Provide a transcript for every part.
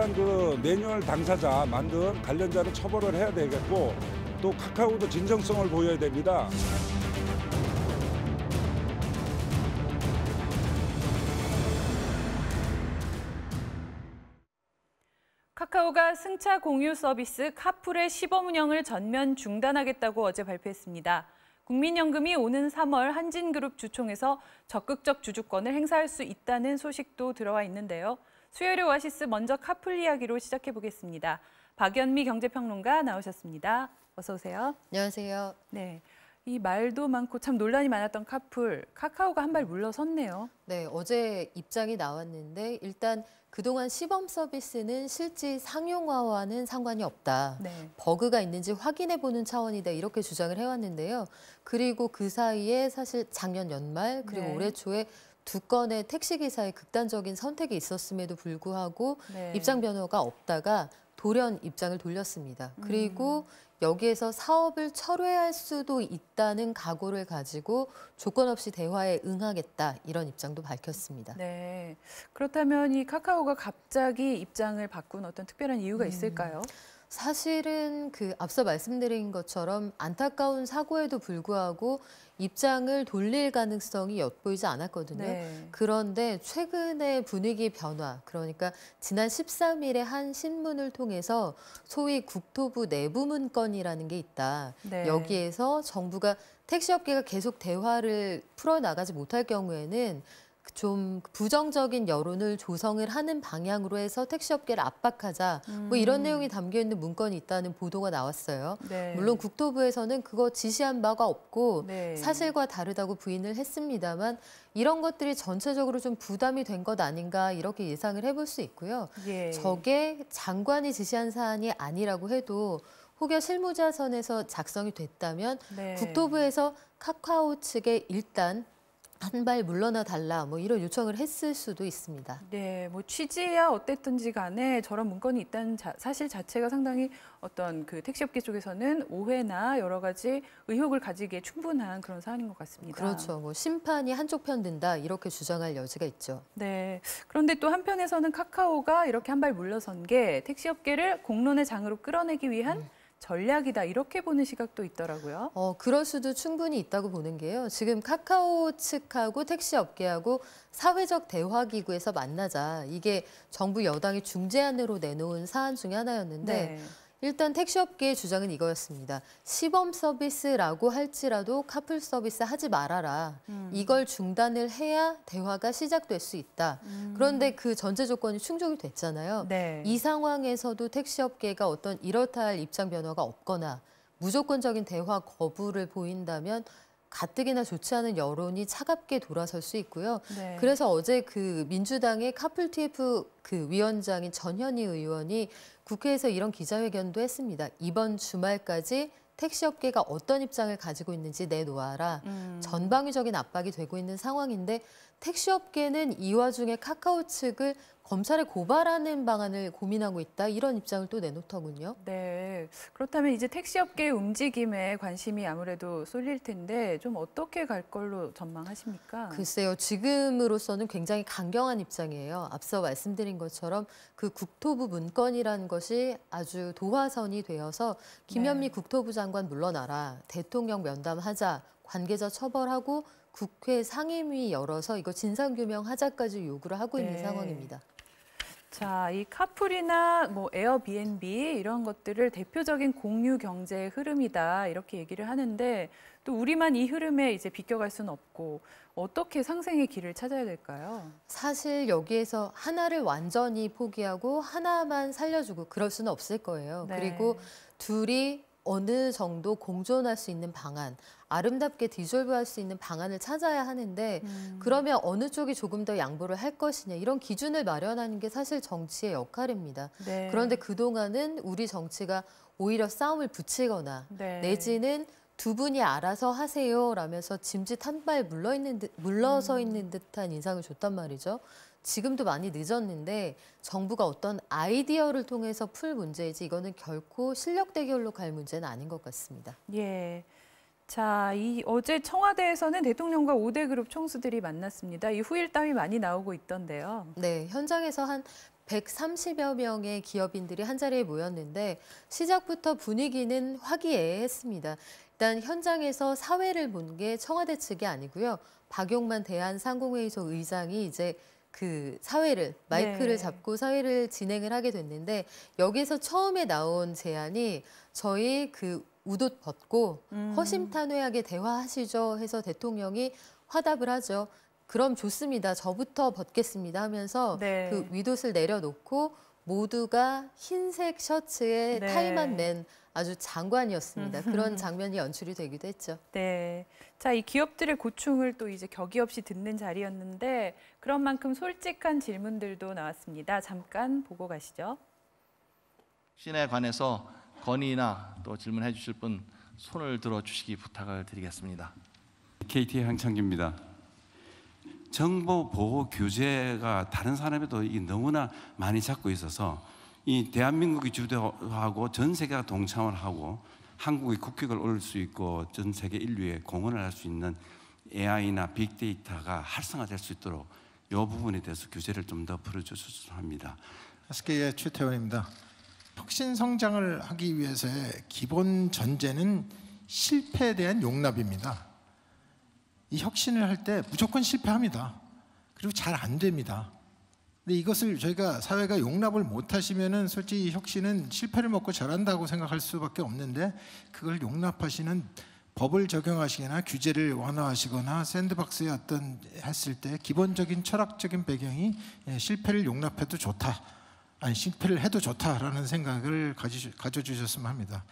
일단 그 매뉴얼 당사자 만든 관련자를 처벌을 해야 되겠고 또 카카오도 진정성을 보여야 됩니다. 카카오가 승차 공유 서비스 카풀의 시범 운영을 전면 중단하겠다고 어제 발표했습니다. 국민연금이 오는 3월 한진그룹 주총에서 적극적 주주권을 행사할 수 있다는 소식도 들어와 있는데요. 수요일의 오아시스 먼저 카풀 이야기로 시작해 보겠습니다. 박연미 경제평론가 나오셨습니다. 어서 오세요. 안녕하세요. 네, 이 말도 많고 참 논란이 많았던 카풀, 카카오가 한 발 물러섰네요. 네, 어제 입장이 나왔는데 일단 그동안 시범 서비스는 실제 상용화와는 상관이 없다. 네. 버그가 있는지 확인해보는 차원이다. 이렇게 주장을 해왔는데요. 그리고 그 사이에 사실 작년 연말 그리고 네. 올해 초에 두 건의 택시기사의 극단적인 선택이 있었음에도 불구하고 네. 입장 변화가 없다가 돌연 입장을 돌렸습니다. 그리고 여기에서 사업을 철회할 수도 있다는 각오를 가지고 조건 없이 대화에 응하겠다 이런 입장도 밝혔습니다. 네, 그렇다면 이 카카오가 갑자기 입장을 바꾼 어떤 특별한 이유가 있을까요? 사실은 그 앞서 말씀드린 것처럼 안타까운 사고에도 불구하고 입장을 돌릴 가능성이 엿보이지 않았거든요. 네. 그런데 최근의 분위기 변화, 그러니까 지난 13일에 한 신문을 통해서 소위 국토부 내부 문건이라는 게 있다. 네. 여기에서 정부가 택시업계가 계속 대화를 풀어나가지 못할 경우에는 좀 부정적인 여론을 조성을 하는 방향으로 해서 택시업계를 압박하자 뭐 이런 내용이 담겨 있는 문건이 있다는 보도가 나왔어요. 네. 물론 국토부에서는 그거 지시한 바가 없고 네. 사실과 다르다고 부인을 했습니다만 이런 것들이 전체적으로 좀 부담이 된 것 아닌가 이렇게 예상을 해볼 수 있고요. 예. 저게 장관이 지시한 사안이 아니라고 해도 혹여 실무자선에서 작성이 됐다면 네. 국토부에서 카카오 측에 일단 한 발 물러나 달라 뭐 이런 요청을 했을 수도 있습니다. 네, 뭐 취지야 어땠든지 간에 저런 문건이 있다는 사실 자체가 상당히 어떤 그 택시업계 쪽에서는 오해나 여러 가지 의혹을 가지기에 충분한 그런 사안인 것 같습니다. 그렇죠. 뭐 심판이 한쪽 편 든다 이렇게 주장할 여지가 있죠. 네, 그런데 또 한편에서는 카카오가 이렇게 한 발 물러선 게 택시업계를 공론의 장으로 끌어내기 위한 전략이다 이렇게 보는 시각도 있더라고요. 그럴 수도 충분히 있다고 보는 게요. 지금 카카오 측하고 택시업계하고 사회적 대화기구에서 만나자. 이게 정부 여당이 중재안으로 내놓은 사안 중에 하나였는데 네. 일단 택시업계의 주장은 이거였습니다. 시범 서비스라고 할지라도 카풀 서비스 하지 말아라. 이걸 중단을 해야 대화가 시작될 수 있다. 그런데 그 전제 조건이 충족이 됐잖아요. 네. 이 상황에서도 택시업계가 어떤 이렇다 할 입장 변화가 없거나 무조건적인 대화 거부를 보인다면 가뜩이나 좋지 않은 여론이 차갑게 돌아설 수 있고요. 네. 그래서 어제 그 민주당의 카풀 TF 그 위원장인 전현희 의원이 국회에서 이런 기자회견도 했습니다. 이번 주말까지 택시업계가 어떤 입장을 가지고 있는지 내놓아라. 전방위적인 압박이 되고 있는 상황인데 택시업계는 이 와중에 카카오 측을 검찰에 고발하는 방안을 고민하고 있다. 이런 입장을 또 내놓더군요. 네, 그렇다면 이제 택시업계의 움직임에 관심이 아무래도 쏠릴 텐데 좀 어떻게 갈 걸로 전망하십니까? 글쎄요, 지금으로서는 굉장히 강경한 입장이에요. 앞서 말씀드린 것처럼 그 국토부 문건이라는 것이 아주 도화선이 되어서 김현미 네. 국토부 장관 물러나라, 대통령 면담하자, 관계자 처벌하고 국회 상임위 열어서 이거 진상규명하자까지 요구를 하고 있는 네. 상황입니다. 자, 이 카풀이나 뭐 에어비앤비 이런 것들을 대표적인 공유 경제의 흐름이다 이렇게 얘기를 하는데 또 우리만 이 흐름에 이제 비껴갈 수는 없고 어떻게 상생의 길을 찾아야 될까요? 사실 여기에서 하나를 완전히 포기하고 하나만 살려주고 그럴 수는 없을 거예요. 네. 그리고 둘이 어느 정도 공존할 수 있는 방안, 아름답게 디졸브할 수 있는 방안을 찾아야 하는데 그러면 어느 쪽이 조금 더 양보를 할 것이냐 이런 기준을 마련하는 게 사실 정치의 역할입니다. 네. 그런데 그동안은 우리 정치가 오히려 싸움을 붙이거나 네. 내지는 두 분이 알아서 하세요라면서 짐짓 한 발 물러서 있는 듯한 인상을 줬단 말이죠. 지금도 많이 늦었는데 정부가 어떤 아이디어를 통해서 풀 문제이지 이거는 결코 실력 대결로 갈 문제는 아닌 것 같습니다. 예. 자, 어제 청와대에서는 대통령과 5대 그룹 총수들이 만났습니다. 이 후일 따위 많이 나오고 있던데요. 네, 현장에서 한 130여 명의 기업인들이 한자리에 모였는데 시작부터 분위기는 화기애애했습니다. 일단 현장에서 사회를 본 게 청와대 측이 아니고요. 박용만 대한상공회의소 의장이 이제 그 사회를 마이크를 네. 잡고 사회를 진행을 하게 됐는데 여기서 처음에 나온 제안이 저희 그 우옷 벗고 허심탄회하게 대화하시죠 해서 대통령이 화답을 하죠. 그럼 좋습니다. 저부터 벗겠습니다 하면서 네. 그 윗옷을 내려놓고 모두가 흰색 셔츠에 네. 타이만 맨 아주 장관이었습니다. 그런 장면이 연출이 되기도 했죠. 네. 자, 이 기업들의 고충을 또 이제 격이 없이 듣는 자리였는데 그런 만큼 솔직한 질문들도 나왔습니다. 잠깐 보고 가시죠. 혁신에 관해서 건의나 또 질문해 주실 분 손을 들어 주시기 부탁을 드리겠습니다. KT 황창기입니다. 정보 보호 규제가 다른 산업에도 너무나 많이 잡고 있어서 이 대한민국이 주도하고 전 세계가 동참을 하고 한국의 국격을 올릴 수 있고 전 세계 인류에 공헌을 할 수 있는 AI나 빅데이터가 활성화될 수 있도록 이 부분에 대해서 규제를 좀 더 풀어주셨으면 합니다. SK의 최태원입니다. 혁신 성장을 하기 위해서의 기본 전제는 실패에 대한 용납입니다. 이 혁신을 할 때 무조건 실패합니다. 그리고 잘 안 됩니다. 근데 이것을 저희가 사회가 용납을 못 하시면은 솔직히 혁신은 실패를 먹고 잘한다고 생각할 수밖에 없는데 그걸 용납하시는 법을 적용하시거나 규제를 완화하시거나 샌드박스에 어떤 했을 때 기본적인 철학적인 배경이 실패를 용납해도 좋다. 아니 실패를 해도 좋다라는 생각을 가져주셨으면 합니다.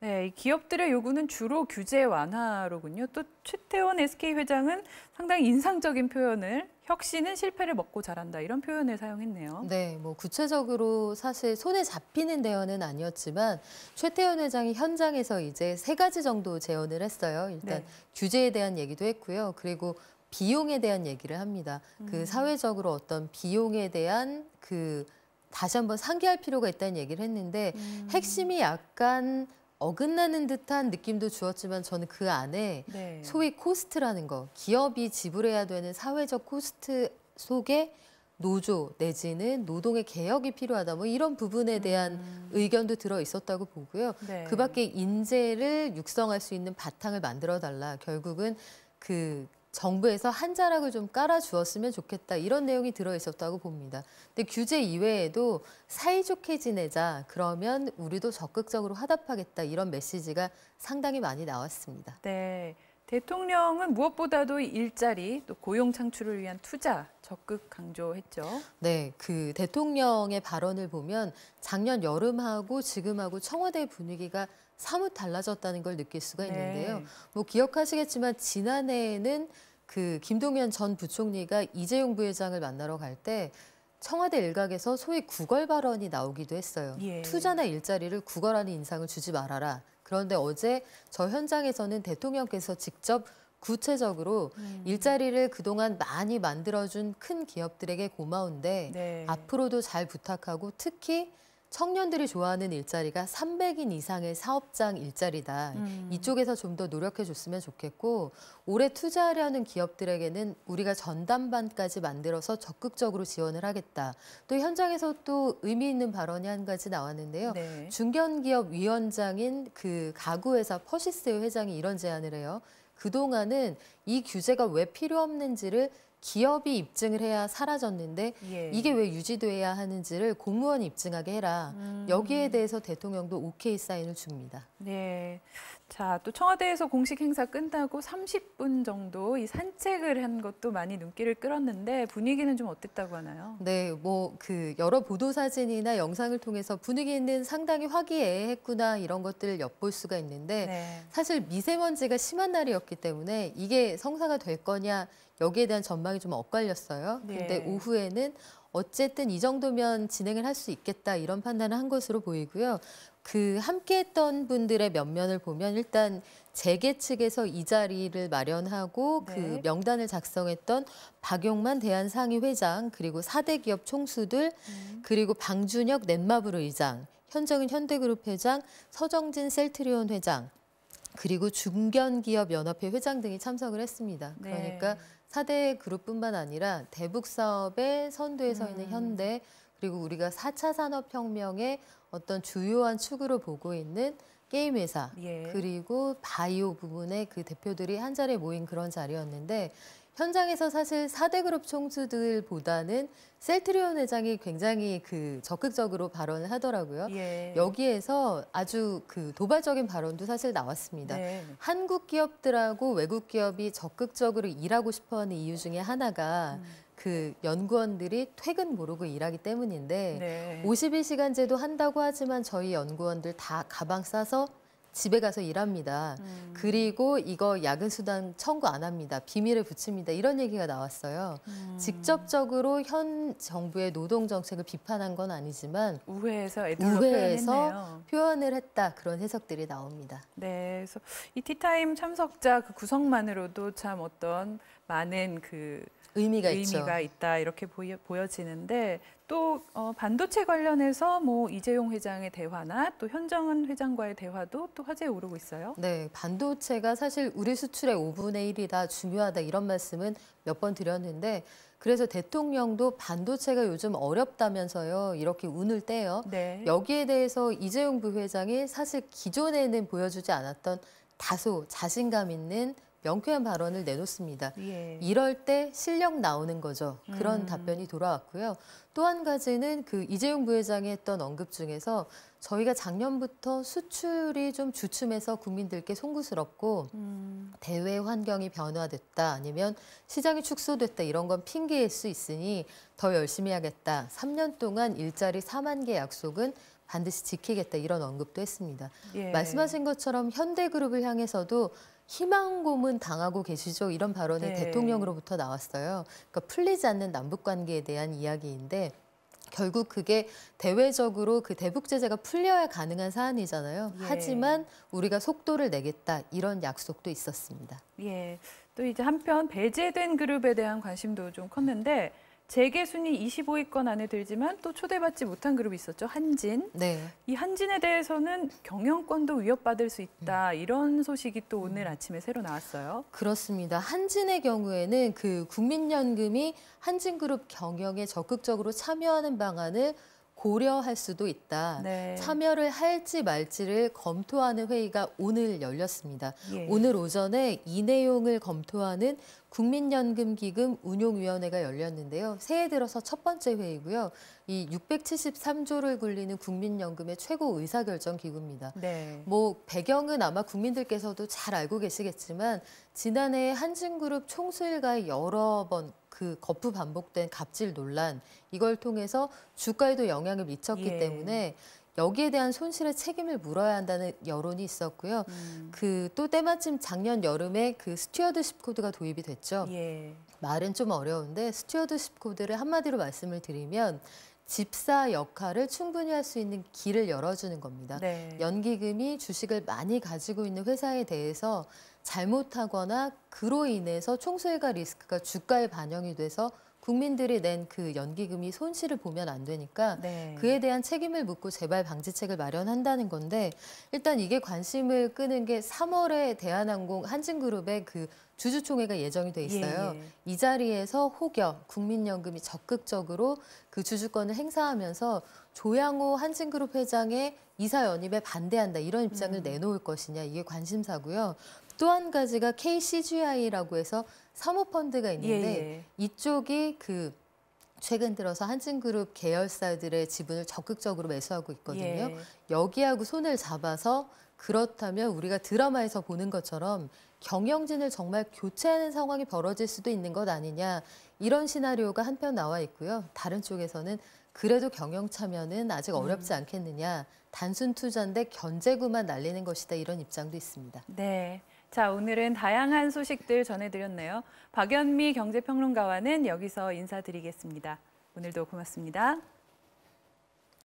네, 이 기업들의 요구는 주로 규제 완화로군요. 또 최태원 SK 회장은 상당히 인상적인 표현을 혁신은 실패를 먹고 자란다 이런 표현을 사용했네요. 네, 뭐 구체적으로 사실 손에 잡히는 대화는 아니었지만 최태원 회장이 현장에서 이제 3가지 정도 제언을 했어요. 일단 네. 규제에 대한 얘기도 했고요. 그리고 비용에 대한 얘기를 합니다. 그 사회적으로 어떤 비용에 대한 그 다시 한번 상기할 필요가 있다는 얘기를 했는데 핵심이 약간 어긋나는 듯한 느낌도 주었지만 저는 그 안에 네. 소위 코스트라는 거, 기업이 지불해야 되는 사회적 코스트 속에 노조 내지는 노동의 개혁이 필요하다. 뭐 이런 부분에 대한 의견도 들어 있었다고 보고요. 네. 그 밖에 인재를 육성할 수 있는 바탕을 만들어 달라. 결국은 그 정부에서 한 자락을 좀 깔아주었으면 좋겠다. 이런 내용이 들어있었다고 봅니다. 근데 규제 이외에도 사이좋게 지내자. 그러면 우리도 적극적으로 화답하겠다. 이런 메시지가 상당히 많이 나왔습니다. 네. 대통령은 무엇보다도 일자리, 또 고용 창출을 위한 투자 적극 강조했죠. 네, 그 대통령의 발언을 보면 작년 여름하고 지금하고 청와대 분위기가 사뭇 달라졌다는 걸 느낄 수가 있는데요. 네. 뭐 기억하시겠지만 지난해에는 그 김동연 전 부총리가 이재용 부회장을 만나러 갈 때 청와대 일각에서 소위 구걸 발언이 나오기도 했어요. 예. 투자나 일자리를 구걸하는 인상을 주지 말아라. 그런데 어제 저 현장에서는 대통령께서 직접 구체적으로 일자리를 그동안 많이 만들어준 큰 기업들에게 고마운데 네. 앞으로도 잘 부탁하고 특히 청년들이 좋아하는 일자리가 300인 이상의 사업장 일자리다. 이쪽에서 좀 더 노력해 줬으면 좋겠고 올해 투자하려는 기업들에게는 우리가 전담반까지 만들어서 적극적으로 지원을 하겠다. 또 현장에서 또 의미 있는 발언이 한 가지 나왔는데요. 네. 중견기업위원장인 그 가구회사 퍼시스 회장이 이런 제안을 해요. 그동안은 이 규제가 왜 필요 없는지를 기업이 입증을 해야 사라졌는데 예. 이게 왜 유지돼야 하는지를 공무원이 입증하게 해라. 여기에 대해서 대통령도 오케이 사인을 줍니다. 네. 자, 또 청와대에서 공식 행사 끝나고 30분 정도 이 산책을 한 것도 많이 눈길을 끌었는데 분위기는 좀 어땠다고 하나요? 네, 뭐 그 여러 보도 사진이나 영상을 통해서 분위기는 상당히 화기애애했구나 이런 것들을 엿볼 수가 있는데 네. 사실 미세먼지가 심한 날이었기 때문에 이게 성사가 될 거냐 여기에 대한 전망이 좀 엇갈렸어요. 근데 네. 오후에는 어쨌든 이 정도면 진행을 할 수 있겠다 이런 판단을 한 것으로 보이고요. 그 함께했던 분들의 면면을 보면 일단 재계 측에서 이 자리를 마련하고 네. 그 명단을 작성했던 박용만 대한상의회장 그리고 4대 기업 총수들 그리고 방준혁 넷마블 의장, 현정인 현대그룹 회장, 서정진 셀트리온 회장 그리고 중견기업연합회 회장 등이 참석을 했습니다. 네. 그러니까 4대 그룹뿐만 아니라 대북 사업의 선두에 서 있는 현대, 그리고 우리가 4차 산업혁명의 어떤 주요한 축으로 보고 있는 게임 회사, 예. 그리고 바이오 부분의 그 대표들이 한 자리에 모인 그런 자리였는데, 현장에서 사실 4대 그룹 총수들보다는 셀트리온 회장이 굉장히 그 적극적으로 발언을 하더라고요. 예. 여기에서 아주 그 도발적인 발언도 사실 나왔습니다. 네. 한국 기업들하고 외국 기업이 적극적으로 일하고 싶어하는 이유 중에 하나가 그 연구원들이 퇴근 모르고 일하기 때문인데, 네. 52시간제도 한다고 하지만 저희 연구원들 다 가방 싸서 집에 가서 일합니다. 그리고 이거 야근 수당 청구 안 합니다. 비밀을 붙입니다. 이런 얘기가 나왔어요. 직접적으로 현 정부의 노동 정책을 비판한 건 아니지만 우회해서 애들로 우회해서 표현했네요. 표현을 했다, 그런 해석들이 나옵니다. 네, 그래서 이 티타임 참석자 그 구성만으로도 참 어떤 많은 그 의미가 의미가 있죠. 있다 이렇게 보여지는데, 또 반도체 관련해서 뭐 이재용 회장의 대화나 또 현정은 회장과의 대화도 또 화제에 오르고 있어요. 네, 반도체가 사실 우리 수출의 5분의 1이다, 중요하다, 이런 말씀은 몇 번 드렸는데, 그래서 대통령도 반도체가 요즘 어렵다면서요, 이렇게 운을 떼요. 네. 여기에 대해서 이재용 부회장이 사실 기존에는 보여주지 않았던 다소 자신감 있는 명쾌한 발언을 내놓습니다. 예. 이럴 때 실력 나오는 거죠. 그런 답변이 돌아왔고요. 또 한 가지는 그 이재용 부회장이 했던 언급 중에서, 저희가 작년부터 수출이 좀 주춤해서 국민들께 송구스럽고 대외 환경이 변화됐다, 아니면 시장이 축소됐다, 이런 건 핑계일 수 있으니 더 열심히 하겠다. 3년 동안 일자리 4만 개 약속은 반드시 지키겠다, 이런 언급도 했습니다. 예. 말씀하신 것처럼 현대그룹을 향해서도 희망 고문 당하고 계시죠, 이런 발언이 네. 대통령으로부터 나왔어요. 그러니까 풀리지 않는 남북 관계에 대한 이야기인데, 결국 그게 대외적으로 그 대북 제재가 풀려야 가능한 사안이잖아요. 예. 하지만 우리가 속도를 내겠다, 이런 약속도 있었습니다. 예. 또 이제 한편 배제된 그룹에 대한 관심도 좀 컸는데, 재계 순위 25위권 안에 들지만 또 초대받지 못한 그룹이 있었죠. 한진. 네. 이 한진에 대해서는 경영권도 위협받을 수 있다, 이런 소식이 또 오늘 아침에 새로 나왔어요. 그렇습니다. 한진의 경우에는 그 국민연금이 한진그룹 경영에 적극적으로 참여하는 방안을 고려할 수도 있다. 네. 참여를 할지 말지를 검토하는 회의가 오늘 열렸습니다. 예. 오늘 오전에 이 내용을 검토하는 국민연금기금 운용위원회가 열렸는데요. 새해 들어서 첫 번째 회의고요. 이 673조를 굴리는 국민연금의 최고 의사결정 기구입니다. 네. 뭐 배경은 아마 국민들께서도 잘 알고 계시겠지만, 지난해 한진그룹 총수 일가의 여러 번 그 거푸 반복된 갑질 논란, 이걸 통해서 주가에도 영향을 미쳤기 예. 때문에 여기에 대한 손실의 책임을 물어야 한다는 여론이 있었고요. 그 또 때마침 작년 여름에 그 스튜어드십 코드가 도입이 됐죠. 예. 말은 좀 어려운데, 스튜어드십 코드를 한마디로 말씀을 드리면 집사 역할을 충분히 할 수 있는 길을 열어주는 겁니다. 네. 연기금이 주식을 많이 가지고 있는 회사에 대해서 잘못하거나 그로 인해서 총수일가 리스크가 주가에 반영이 돼서 국민들이 낸 그 연기금이 손실을 보면 안 되니까 네. 그에 대한 책임을 묻고 재발 방지책을 마련한다는 건데, 일단 이게 관심을 끄는 게 3월에 대한항공 한진그룹의 그 주주총회가 예정이 돼 있어요. 예, 예. 이 자리에서 혹여 국민연금이 적극적으로 그 주주권을 행사하면서 조양호 한진그룹 회장의 이사 연임에 반대한다, 이런 입장을 내놓을 것이냐, 이게 관심사고요. 또 한 가지가 KCGI라고 해서 사모펀드가 있는데, 예, 예. 이쪽이 그 최근 들어서 한진그룹 계열사들의 지분을 적극적으로 매수하고 있거든요. 예. 여기하고 손을 잡아서, 그렇다면 우리가 드라마에서 보는 것처럼 경영진을 정말 교체하는 상황이 벌어질 수도 있는 것 아니냐, 이런 시나리오가 한편 나와 있고요. 다른 쪽에서는 그래도 경영 참여는 아직 어렵지 않겠느냐, 단순 투자인데 견제구만 날리는 것이다, 이런 입장도 있습니다. 네. 자, 오늘은 다양한 소식들 전해드렸네요. 박연미 경제평론가와는 여기서 인사드리겠습니다. 오늘도 고맙습니다.